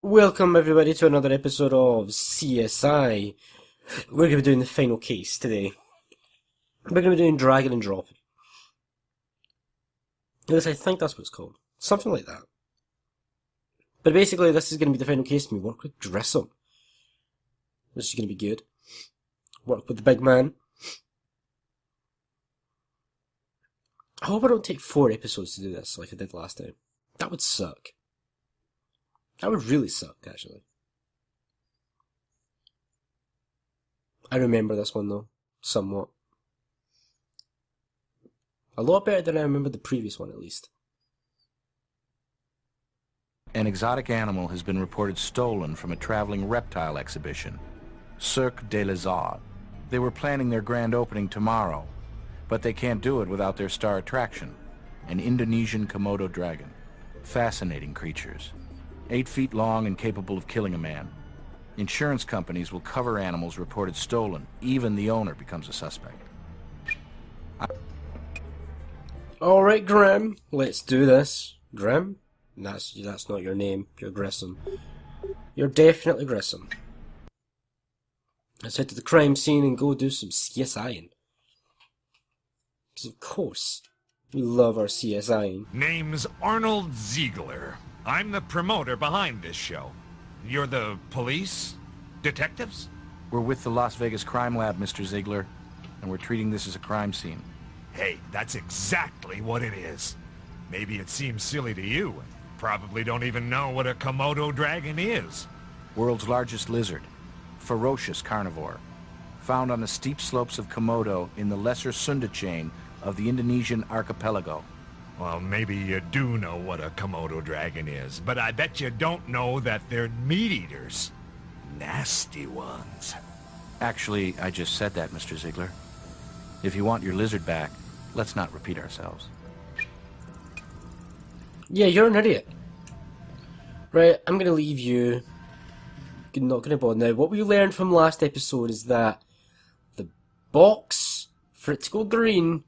Welcome everybody to another episode of CSI. We're going to be doing the final case today. We're going to be doing Drag and Drop. At least I think that's what it's called. Something like that. But basically this is going to be the final case and we work with Grissom. This is going to be good. Work with the big man. I hope I don't take 4 episodes to do this like I did last time. That would suck. That would really suck, actually. I remember this one, though. Somewhat. A lot better than I remember the previous one, at least. An exotic animal has been reported stolen from a traveling reptile exhibition, Cirque des Arts. They were planning their grand opening tomorrow, but they can't do it without their star attraction, an Indonesian Komodo dragon. Fascinating creatures. 8 feet long and capable of killing a man. Insurance companies will cover animals reported stolen. Even the owner becomes a suspect. Alright, Grim. Let's do this. Grim? That's not your name. You're Grissom. You're definitely Grissom. Let's head to the crime scene and go do some CSIing. Because of course, we love our CSIing. Name's Arnold Ziegler. I'm the promoter behind this show. You're the police? Detectives? We're with the Las Vegas Crime Lab, Mr. Ziegler, and we're treating this as a crime scene. Hey, that's exactly what it is. Maybe it seems silly to you. Probably don't even know what a Komodo dragon is. World's largest lizard. Ferocious carnivore. Found on the steep slopes of Komodo in the Lesser Sunda chain of the Indonesian archipelago. Well, maybe you do know what a Komodo dragon is, but I bet you don't know that they're meat-eaters. Nasty ones. Actually, I just said that, Mr. Ziegler. If you want your lizard back, let's not repeat ourselves. Yeah, you're an idiot. Right, I'm going to leave you. Not going to bother now. What we learned from last episode is that the box, for it to go green,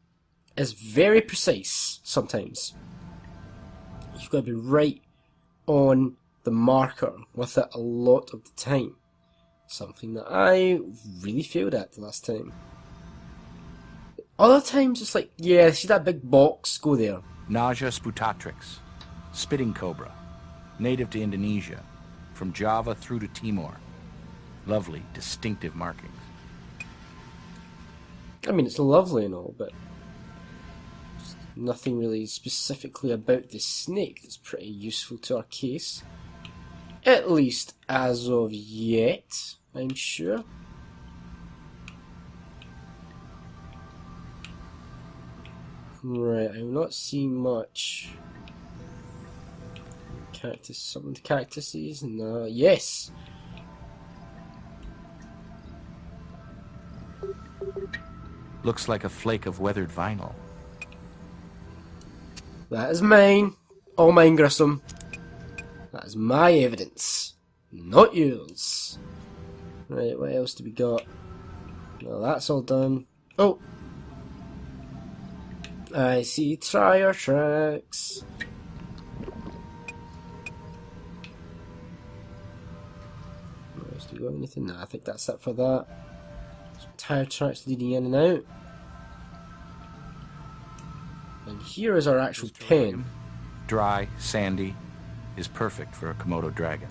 is very precise sometimes. You've got to be right on the marker with it a lot of the time. Something that I really failed at the last time. Other times it's like, yeah, see that big box? Go there. Naja sputatrix. Spitting cobra. Native to Indonesia. From Java through to Timor. Lovely, distinctive markings. I mean, it's lovely and all, but nothing really specifically about the snake that's pretty useful to our case. At least as of yet, I'm sure. Right, I'm not seeing much. Cactus, summoned cactuses, no, yes! Looks like a flake of weathered vinyl. That is mine. All mine, Grissom. That is my evidence. Not yours. Right, what else do we got? Well, that's all done. Oh! I see tire tracks. What else do we got? Anything? Nah, I think that's it for that. Some tire tracks leading in and out. And here is our actual pen. Dry, sandy, is perfect for a Komodo dragon.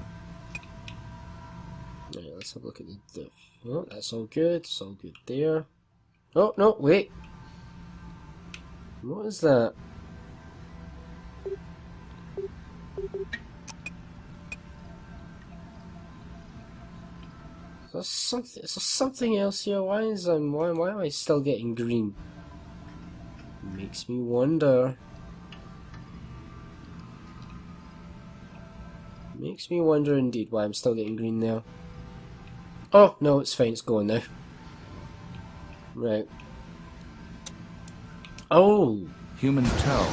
Right, let's have a look at the oh, that's all good. It's all good there. Oh, no, wait. What is that? There's something else here. Why am I still getting green? Makes me wonder. Makes me wonder indeed why I'm still getting green now. Oh, no, it's fine, it's going now. Right. Oh! Human toe.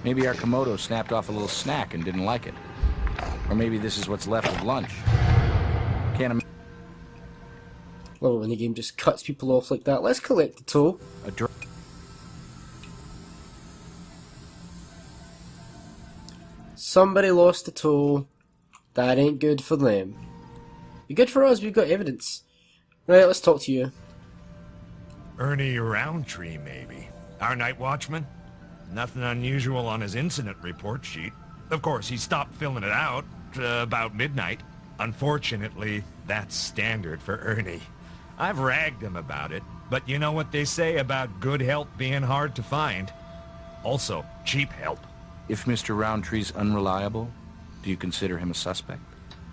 Maybe our Komodo snapped off a little snack and didn't like it. Or maybe this is what's left of lunch. Can't imagine. Love it when the game just cuts people off like that. Let's collect the toe. Somebody lost a toe. That ain't good for them. Be good for us, we've got evidence. Right, let's talk to you. Ernie Roundtree, maybe. Our night watchman? Nothing unusual on his incident report sheet. Of course, he stopped filling it out about midnight. Unfortunately, that's standard for Ernie. I've ragged him about it, but you know what they say about good help being hard to find. Also, cheap help. If Mr. Roundtree's unreliable, do you consider him a suspect?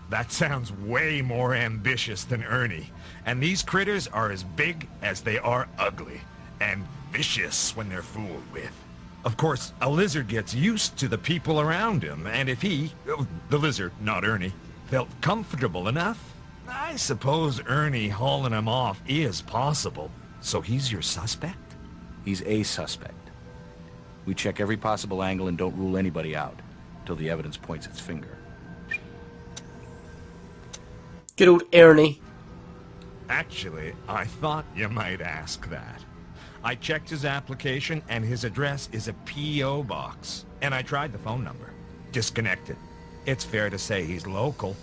That sounds way more ambitious than Ernie. And these critters are as big as they are ugly. And vicious when they're fooled with. Of course, a lizard gets used to the people around him, and if he, the lizard, not Ernie, felt comfortable enough, I suppose Ernie hauling him off is possible. So he's your suspect? He's a suspect. We check every possible angle and don't rule anybody out until the evidence points its finger. Good old Ernie. Actually, I thought you might ask that. I checked his application, and his address is a P.O. box. And I tried the phone number. Disconnected. It's fair to say he's local.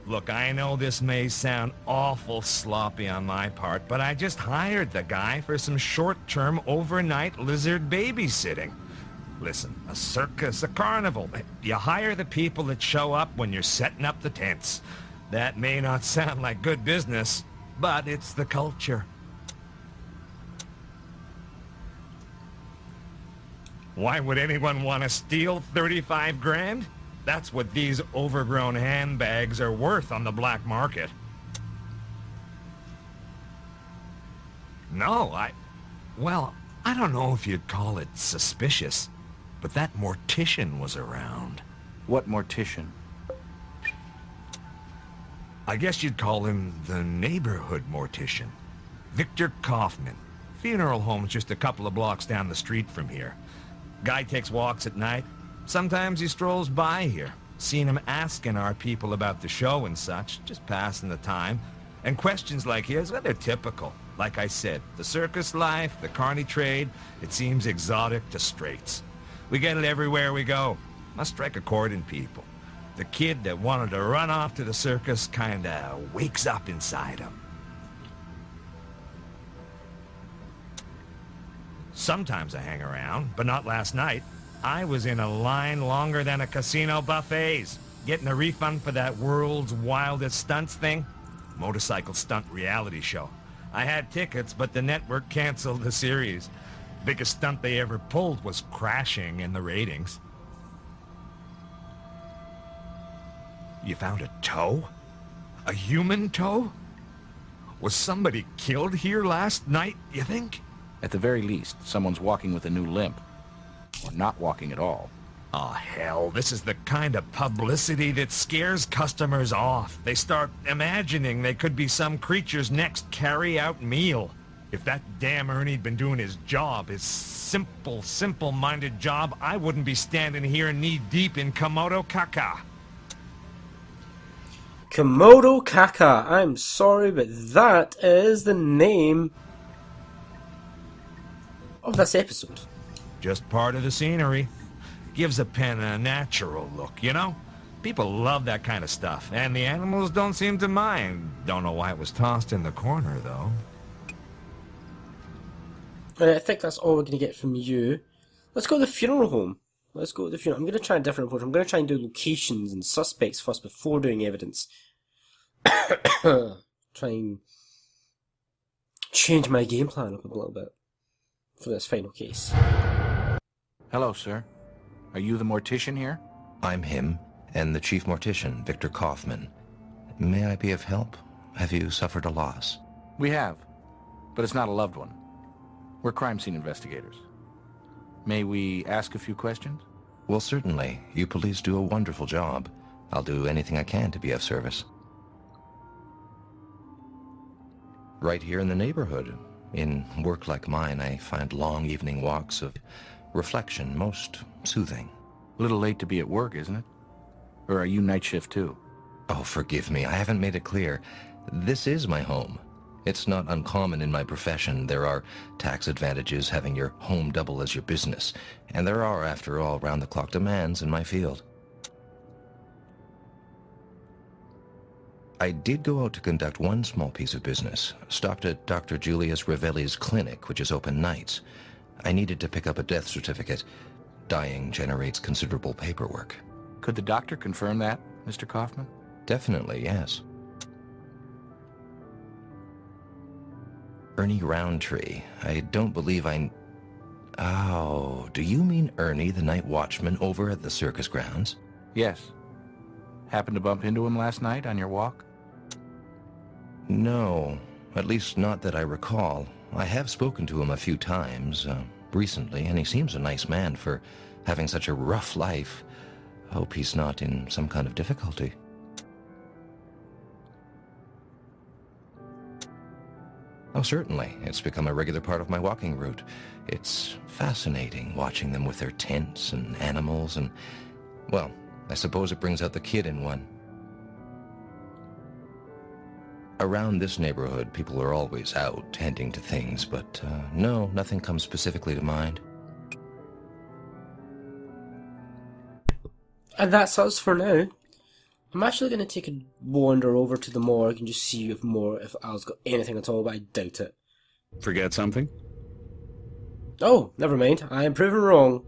Look, I know this may sound awful sloppy on my part, but I just hired the guy for some short-term overnight lizard babysitting. Listen, a circus, a carnival. You hire the people that show up when you're setting up the tents. That may not sound like good business, but it's the culture. Why would anyone want to steal 35 grand? That's what these overgrown handbags are worth on the black market. No, well, I don't know if you'd call it suspicious, but that mortician was around. What mortician? I guess you'd call him the neighborhood mortician. Victor Kaufman. Funeral home's just a couple of blocks down the street from here. Guy takes walks at night. Sometimes he strolls by here. Seen him asking our people about the show and such, just passing the time. And questions like his, well, they're typical. Like I said, the circus life, the carny trade, it seems exotic to straights. We get it everywhere we go. Must strike a chord in people. The kid that wanted to run off to the circus kinda wakes up inside him. Sometimes I hang around, but not last night. I was in a line longer than a casino buffet's, getting a refund for that world's wildest stunts thing. Motorcycle stunt reality show. I had tickets, but the network canceled the series. Biggest stunt they ever pulled was crashing in the ratings. You found a toe? A human toe? Was somebody killed here last night, you think? At the very least, someone's walking with a new limp. Or not walking at all. Oh, hell, this is the kind of publicity that scares customers off. They start imagining they could be some creature's next carry-out meal. If that damn Ernie'd been doing his job, his simple-minded job, I wouldn't be standing here knee-deep in Komodo caca. Komodo caca. I'm sorry, but that is the name of this episode. Just part of the scenery. Gives a pen a natural look, you know? People love that kind of stuff, and the animals don't seem to mind. Don't know why it was tossed in the corner, though. I think that's all we're going to get from you. Let's go to the funeral home. Let's go to the funeral. I'm going to try a different approach. I'm going to try and do locations and suspects first before doing evidence. Try and change my game plan up a little bit for this final case. Hello, sir. Are you the mortician here? I'm him, and the chief mortician, Victor Kaufman. May I be of help? Have you suffered a loss? We have, but it's not a loved one. We're crime scene investigators. May we ask a few questions? Well, certainly. You police do a wonderful job. I'll do anything I can to be of service. Right here in the neighborhood. In work like mine, I find long evening walks of reflection most soothing. A little late to be at work, isn't it? Or are you night shift too? Oh, forgive me. I haven't made it clear. This is my home. It's not uncommon in my profession. There are tax advantages having your home double as your business. And there are, after all, round-the-clock demands in my field. I did go out to conduct one small piece of business. Stopped at Dr. Julius Ravelli's clinic, which is open nights. I needed to pick up a death certificate. Dying generates considerable paperwork. Could the doctor confirm that, Mr. Kaufman? Definitely, yes. Ernie Roundtree. I don't believe Oh, do you mean Ernie, the night watchman over at the circus grounds? Yes. Happened to bump into him last night on your walk? No, at least not that I recall. I have spoken to him a few times recently, and he seems a nice man for having such a rough life. Hope he's not in some kind of difficulty. Oh, certainly. It's become a regular part of my walking route. It's fascinating watching them with their tents and animals and, well, I suppose it brings out the kid in one. Around this neighborhood, people are always out tending to things, but no, nothing comes specifically to mind. And that's us for now. I'm actually going to take a wander over to the morgue and just see if Al's got anything at all, but I doubt it. Forget something? Oh, never mind. I am proven wrong.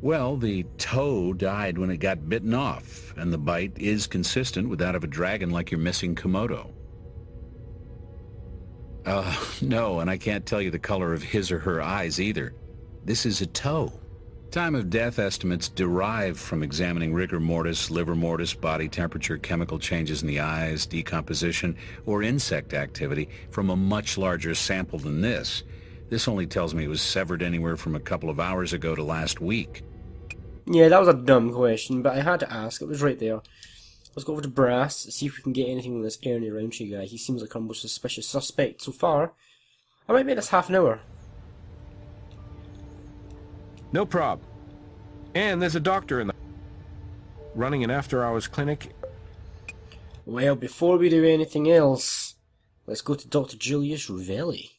Well, the toe died when it got bitten off, and the bite is consistent with that of a dragon like your missing Komodo. No, and I can't tell you the color of his or her eyes either. This is a toe. Time of death estimates derive from examining rigor mortis, liver mortis, body temperature, chemical changes in the eyes, decomposition, or insect activity from a much larger sample than this. This only tells me it was severed anywhere from a couple of hours ago to last week. Yeah, that was a dumb question, but I had to ask. It was right there. Let's go over to Brass, see if we can get anything on this Ernie Roundtree guy. He seems like our most suspicious suspect so far. I might make this half an hour. No prob. And there's a doctor in the... running an after-hours clinic. Well, before we do anything else, let's go to Dr. Julius Ravelli.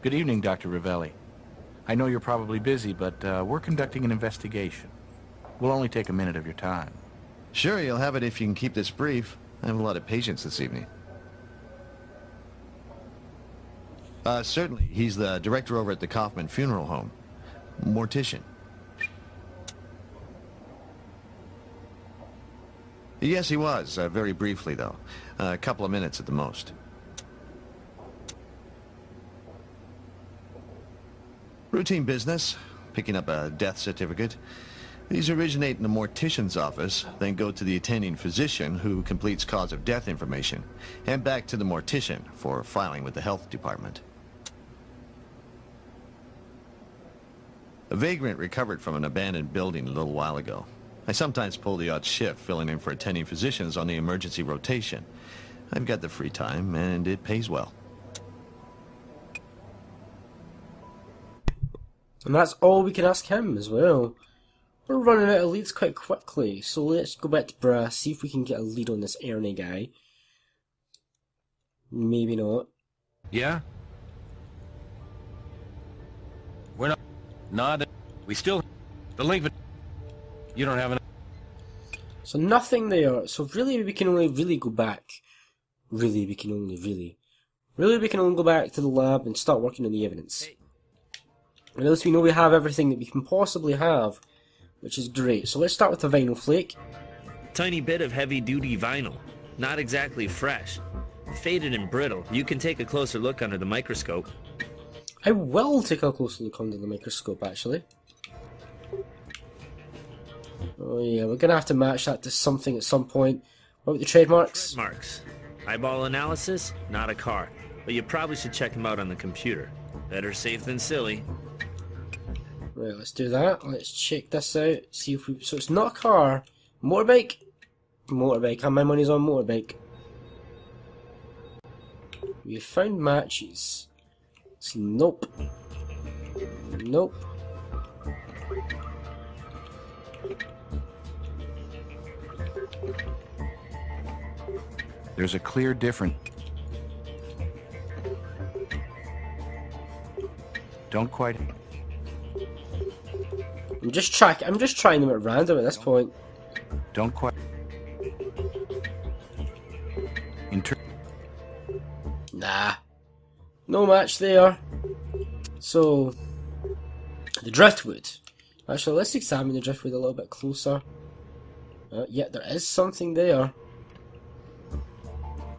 Good evening, Dr. Ravelli. I know you're probably busy, but we're conducting an investigation. We'll only take a minute of your time. Sure, you'll have it if you can keep this brief. I have a lot of patience this evening. Certainly. He's the director over at the Kaufman Funeral Home. Mortician. Yes, he was. Very briefly, though. A couple of minutes at the most. Routine business. Picking up a death certificate. These originate in the mortician's office, then go to the attending physician who completes cause of death information, and back to the mortician for filing with the health department. A vagrant recovered from an abandoned building a little while ago. I sometimes pull the odd shift filling in for attending physicians on the emergency rotation. I've got the free time, and it pays well. And that's all we can ask him as well. We're running out of leads quite quickly, so let's go back to Brass, see if we can get a lead on this Ernie guy. Maybe not. Yeah? We're not... We still... The link... You don't have an... So nothing there, so really we can only really go back. Really we can only go back to the lab and start working on the evidence. And at least we know we have everything that we can possibly have, which is great. So let's start with the vinyl flake. Tiny bit of heavy-duty vinyl. Not exactly fresh. Faded and brittle. You can take a closer look under the microscope. I will take a closer look under the microscope, actually. Oh yeah, we're gonna have to match that to something at some point. What about the trademarks? Marks. Eyeball analysis? Not a car. But you probably should check them out on the computer. Better safe than silly. Right, let's do that. Let's check this out. See if we... So it's not a car. Motorbike? Motorbike. And my money's on motorbike. We have found matches. So nope. Nope. There's a clear difference. Don't quite... I'm just trying them at random at this point. Don't quite. Nah. No match there. So, the driftwood. Actually, let's examine the driftwood a little bit closer. Yeah, there is something there.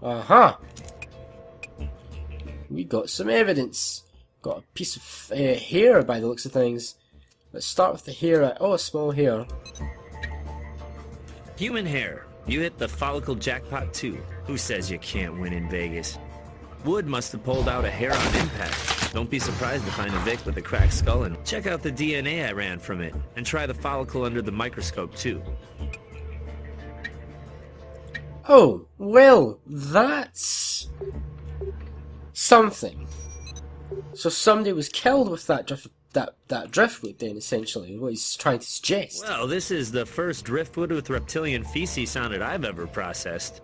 Aha! We got some evidence. Got a piece of hair by the looks of things. Let's start with the hair. Oh, a small hair. Human hair. You hit the follicle jackpot too. Who says you can't win in Vegas? Wood must have pulled out a hair on impact. Don't be surprised to find a Vic with a cracked skull, and check out the DNA I ran from it. And try the follicle under the microscope too. Oh, well, that's something. So somebody was killed with that driftwood then, essentially, what he's trying to suggest. Well, this is the first driftwood with reptilian feces sounded I've ever processed.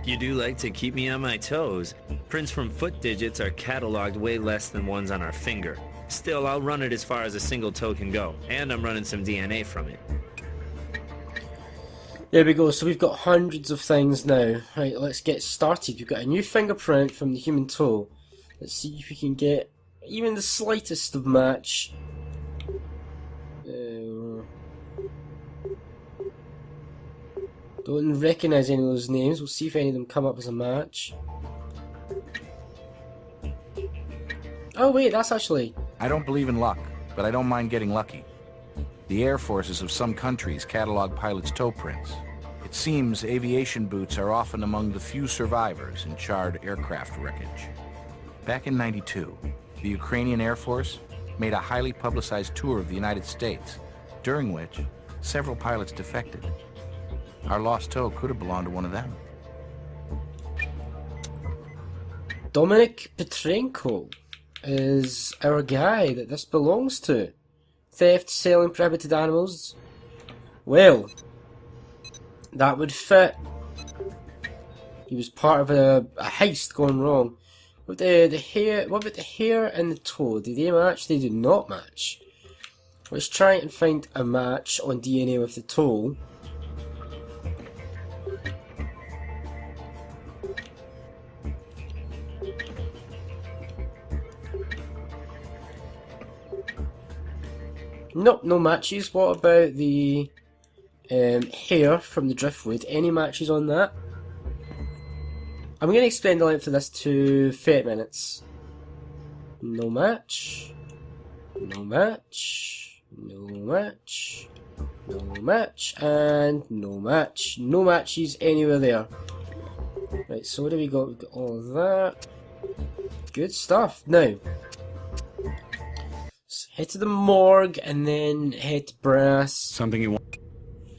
You do like to keep me on my toes. Prints from foot digits are cataloged way less than ones on our finger. Still, I'll run it as far as a single toe can go, and I'm running some DNA from it. There we go, so we've got hundreds of things now. Right, let's get started. We've got a new fingerprint from the human toe. Let's see if we can get even the slightest of match. Don't recognise any of those names. We'll see if any of them come up as a match. Oh wait, that's actually... I don't believe in luck, but I don't mind getting lucky. The air forces of some countries catalog pilots' toe prints. It seems aviation boots are often among the few survivors in charred aircraft wreckage. Back in '92, the Ukrainian Air Force made a highly publicized tour of the United States, during which several pilots defected. Our lost toe could have belonged to one of them. Dominic Petrenko is our guy that this belongs to. Theft, selling prohibited animals. Well, that would fit. He was part of a heist gone wrong. With the hair, what about the hair and the toe? Do they match? They do not match. Let's try and find a match on DNA with the toe. Nope, no matches. What about the hair from the driftwood? Any matches on that? I'm going to extend the length of this to 30 minutes. No match. No match. No match. No match. And no match. No matches anywhere there. Right, so what do we got? We've got all of that. Good stuff. Now, head to the morgue and then head to brass. Something you want?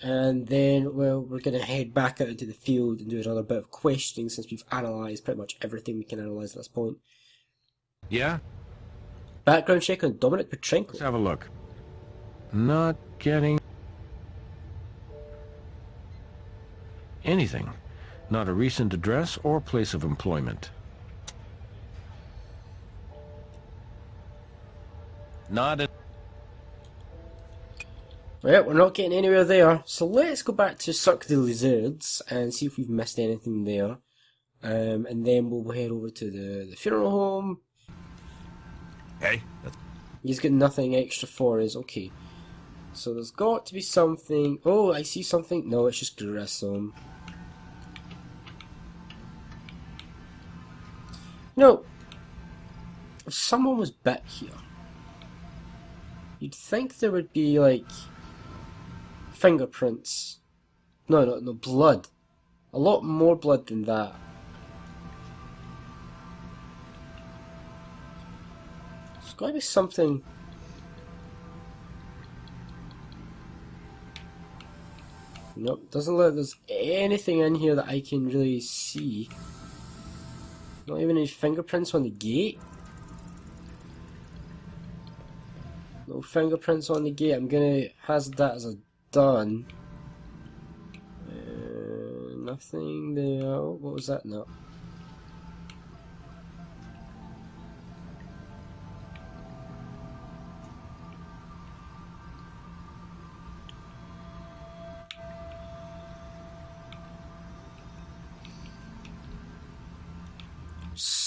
And then, well, we're going to head back out into the field and do another bit of questioning since we've analysed pretty much everything we can analyse at this point. Yeah? Background check on Dominic Petrenko. Let's have a look. Not getting anything. Not a recent address or place of employment. Not a... Well, we're not getting anywhere there, so let's go back to Cirque des Lizards and see if we've missed anything there. And then we'll head over to the funeral home. Hey, He's got nothing extra for us, okay. So there's got to be something... Oh, I see something. No, it's just Grissom. No. If someone was bit here, you'd think there would be, like, fingerprints. No, blood. A lot more blood than that. There's got to be something... Nope, doesn't look like there's anything in here that I can really see. Not even any fingerprints on the gate. No fingerprints on the gate. I'm gonna hazard that as a done. Nothing there. Oh, what was that? No.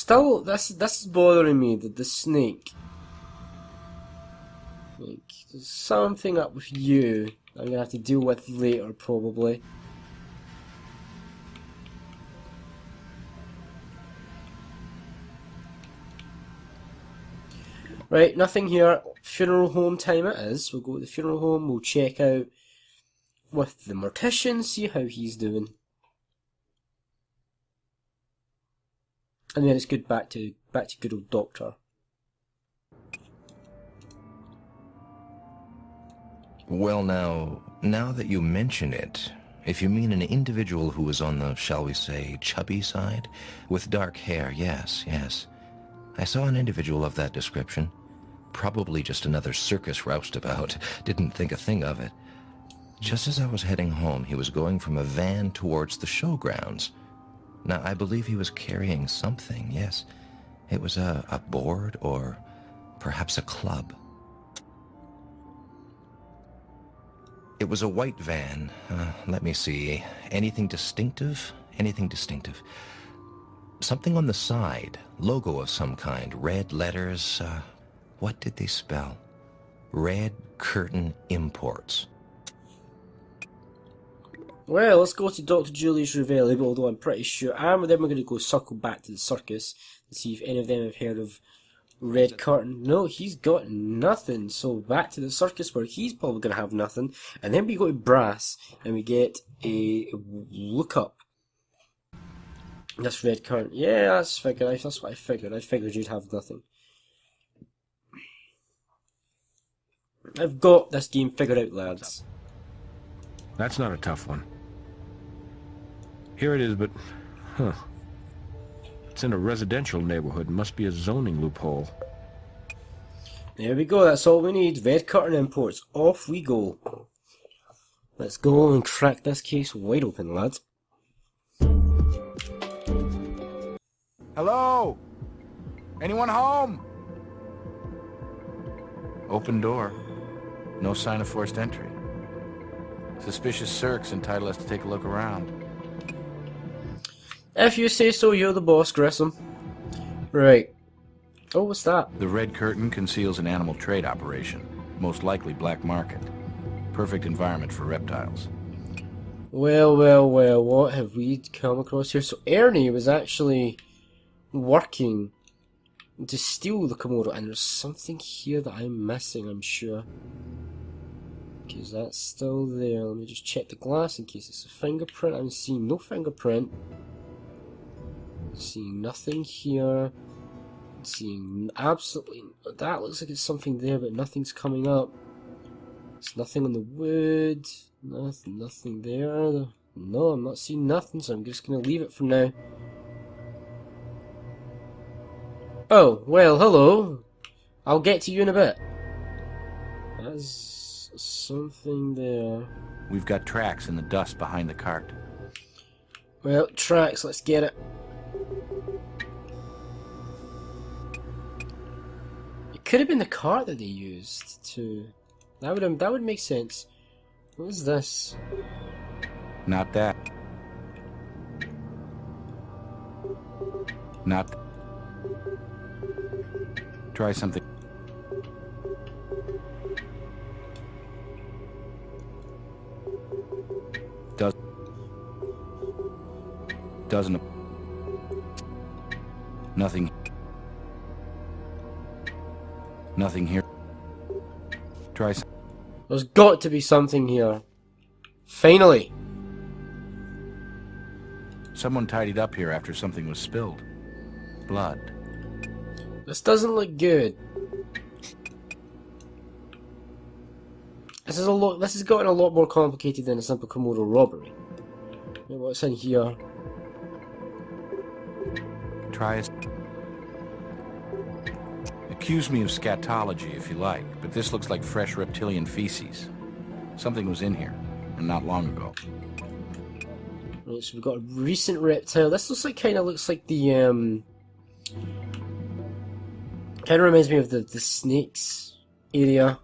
still, this is bothering me, the snake. Like, there's something up with you that I'm gonna have to deal with later, probably. Right, nothing here. Funeral home time it is. We'll go to the funeral home, we'll check out with the mortician, see how he's doing. And then it's good back to good old doctor. Well, now that you mention it, if you mean an individual who was on the, shall we say, chubby side, with dark hair, yes. I saw an individual of that description. Probably just another circus roustabout. Didn't think a thing of it. Just as I was heading home, he was going from a van towards the showgrounds. Now, I believe he was carrying something, yes. It was a board or perhaps a club. It was a white van. Let me see. Anything distinctive? Anything distinctive? Something on the side. Logo of some kind. Red letters. What did they spell? Red Curtain Imports. Well, let's go to Dr. Julius Revelli, although I'm pretty sure. And then we're going to go circle back to the circus and see if any of them have heard of Red Curtain. No, he's got nothing. So back to the circus where he's probably going to have nothing. And then we go to Brass and we get a lookup. That's Red Curtain. Yeah, that's what I figured. I figured you'd have nothing. I've got this game figured out, lads. That's not a tough one. Here it is, but... It's in a residential neighborhood. Must be a zoning loophole. There we go, that's all we need. Red Curtain Imports. Off we go. Let's go and crack this case wide open, lads. Hello? Anyone home? Open door. No sign of forced entry. Suspicious circs entitle us to take a look around. If you say so, you're the boss, Grissom. Right. Oh, what's that? The Red Curtain conceals an animal trade operation, most likely black market. Perfect environment for reptiles. Well, what have we come across here? So Ernie was actually working to steal the Komodo, and there's something here that I'm missing, I'm sure. Because that's still there. Let me just check the glass in case it's a fingerprint. I'm seeing no fingerprint. Seeing nothing here. Seeing absolutely... That looks like it's something there, but nothing's coming up. There's nothing on the wood. Nothing there. No, I'm not seeing nothing, so I'm just going to leave it for now. Oh, well, hello. I'll get to you in a bit. There's something there. We've got tracks in the dust behind the cart. Well, tracks, let's get it. It could have been the cart that they used to... That would make sense. What is this? Not that. Not... Try something. Doesn't... Nothing. Nothing here. Try some... There's got to be something here. Finally! Someone tidied up here after something was spilled. Blood. This doesn't look good. This has gotten a lot more complicated than a simple Komodo robbery. What's in here? Try a... Accuse me of scatology if you like, but this looks like fresh reptilian feces. Something was in here, and not long ago. Right, so we've got a recent reptile. This kind of looks like the kind of reminds me of the snakes area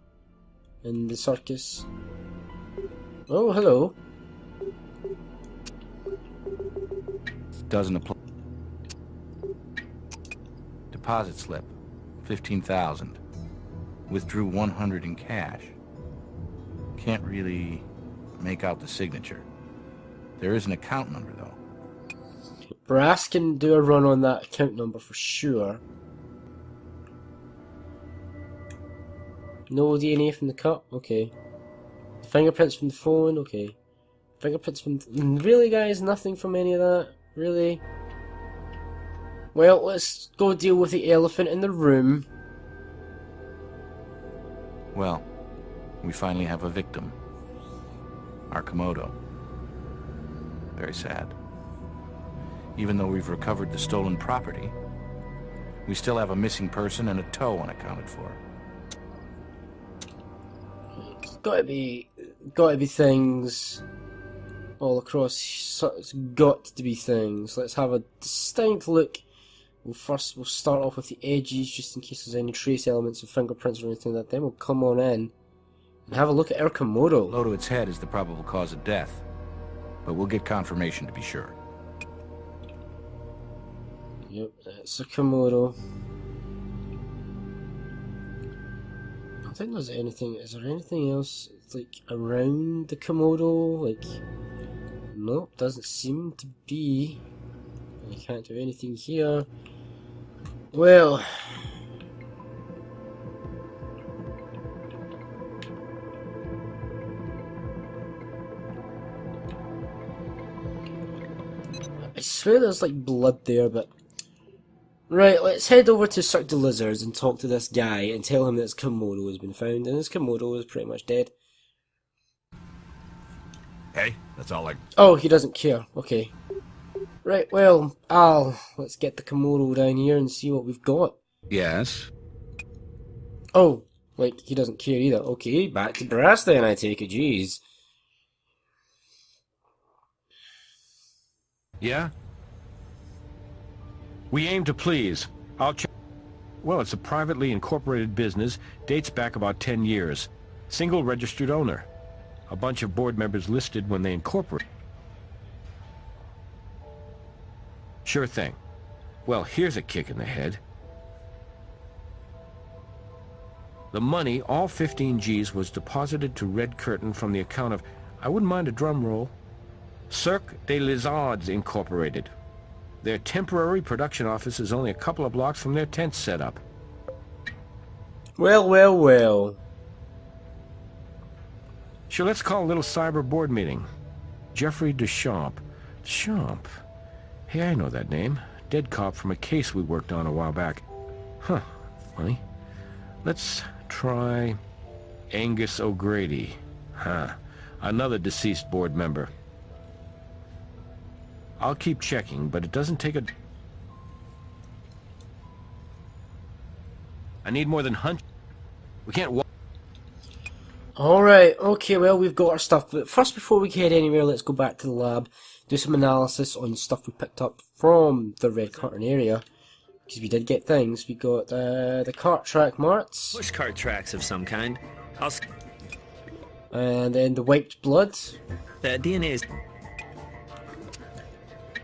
in the circus. Oh, hello. Doesn't apply. deposit slip. 15,000. Withdrew 100 in cash. Can't really make out the signature. There is an account number, though. Brass can do a run on that account number for sure. No DNA from the cup? Okay. Fingerprints from the phone? Okay. Fingerprints from... Really, guys? Nothing from any of that? Really? Well, let's go deal with the elephant in the room. Well, we finally have a victim. Our Komodo. Very sad. Even though we've recovered the stolen property, we still have a missing person and a toe unaccounted for. It's gotta be things all across. It's got to be things. Let's have a distinct look. We'll start off with the edges, just in case there's any trace elements of fingerprints or anything like that. Then we'll come on in and have a look at our Komodo. Blow to its head is the probable cause of death, but we'll get confirmation to be sure. Yep, that's a Komodo. I don't think there's anything. Is there anything else like around the Komodo? Like, nope, doesn't seem to be. I can't do anything here. Well, I swear there's like blood there, but right, let's head over to Cirque du Lizards and talk to this guy and tell him that his Komodo has been found, and his Komodo is pretty much dead. Hey, that's all I... Oh, he doesn't care. Okay. Right, well, Al, let's get the Komodo down here and see what we've got. Yes? Oh, like, he doesn't care either. Okay, back to brass then, I take it. Jeez. Yeah? We aim to please. I'll check. Well, it's a privately incorporated business. Dates back about 10 years. Single registered owner. A bunch of board members listed when they incorporated. Sure thing. Well, here's a kick in the head. The money, all 15 G's, was deposited to Red Curtain from the account of, I wouldn't mind a drum roll, Cirque des Lizards Incorporated. Their temporary production office is only a couple of blocks from their tent setup. Well, well, well. Sure, let's call a little cyber board meeting. Jeffrey Deschamps. Deschamps? Hey, I know that name. Dead cop from a case we worked on a while back. Huh, funny. Let's try Angus O'Grady. Huh, another deceased board member. I'll keep checking, but it doesn't take a... I need more than hunch. We can't walk... Alright, okay, well, we've got our stuff, but first, before we head anywhere, let's go back to the lab, do some analysis on the stuff we picked up from the Red Curtain area, because we did get things. We got the cart track marks, Push cart tracks of some kind. and then the wiped blood, That DNA is...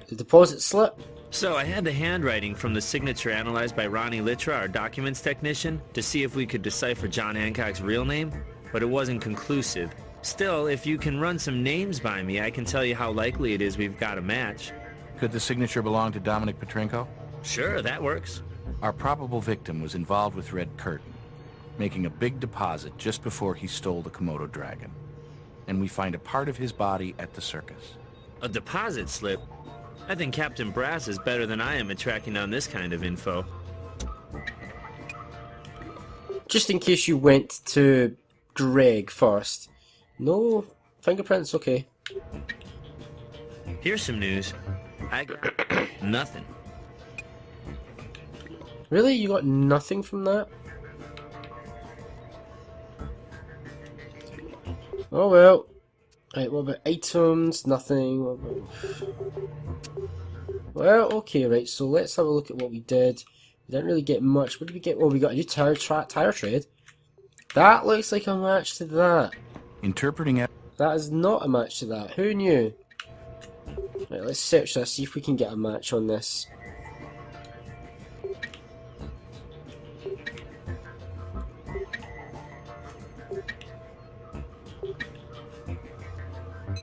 the deposit slip. So I had the handwriting from the signature analyzed by Ronnie Litra, our documents technician, to see if we could decipher John Hancock's real name, but it wasn't conclusive. Still, if you can run some names by me, I can tell you how likely it is we've got a match. Could the signature belong to Dominic Petrenko? Sure, that works. Our probable victim was involved with Red Curtain, making a big deposit just before he stole the Komodo dragon. And we find a part of his body at the circus. A deposit slip? I think Captain Brass is better than I am at tracking down this kind of info. Just in case you went to Greg first. No fingerprints, okay. Here's some news. I got nothing. Really? You got nothing from that? Oh well. Right, what about items? Nothing. What about... Well, okay, right, so let's have a look at what we did. We didn't really get much. What did we get? Oh, we got a new tire tread. That looks like a match to that. Interpreting it. That is not a match to that. Who knew? Right, let's search this, see if we can get a match on this.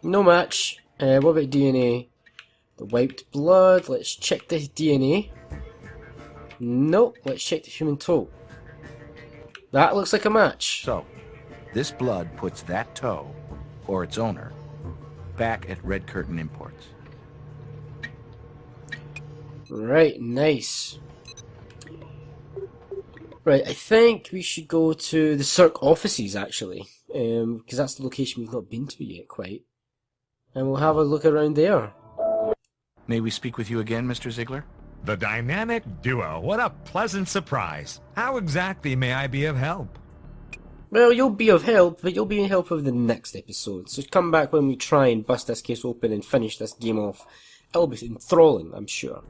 No match. What about DNA? The wiped blood. Let's check the DNA. Nope. Let's check the human toe. That looks like a match. So, this blood puts that toe, or its owner, back at Red Curtain Imports. Right, nice. Right, I think we should go to the Cirque offices, actually. Because that's the location we've not been to yet, quite. And we'll have a look around there. May we speak with you again, Mr. Ziegler? The dynamic duo. What a pleasant surprise. How exactly may I be of help? Well, you'll be of help, but you'll be in help of the next episode. So come back when we try and bust this case open and finish this game off. It'll be enthralling, I'm sure.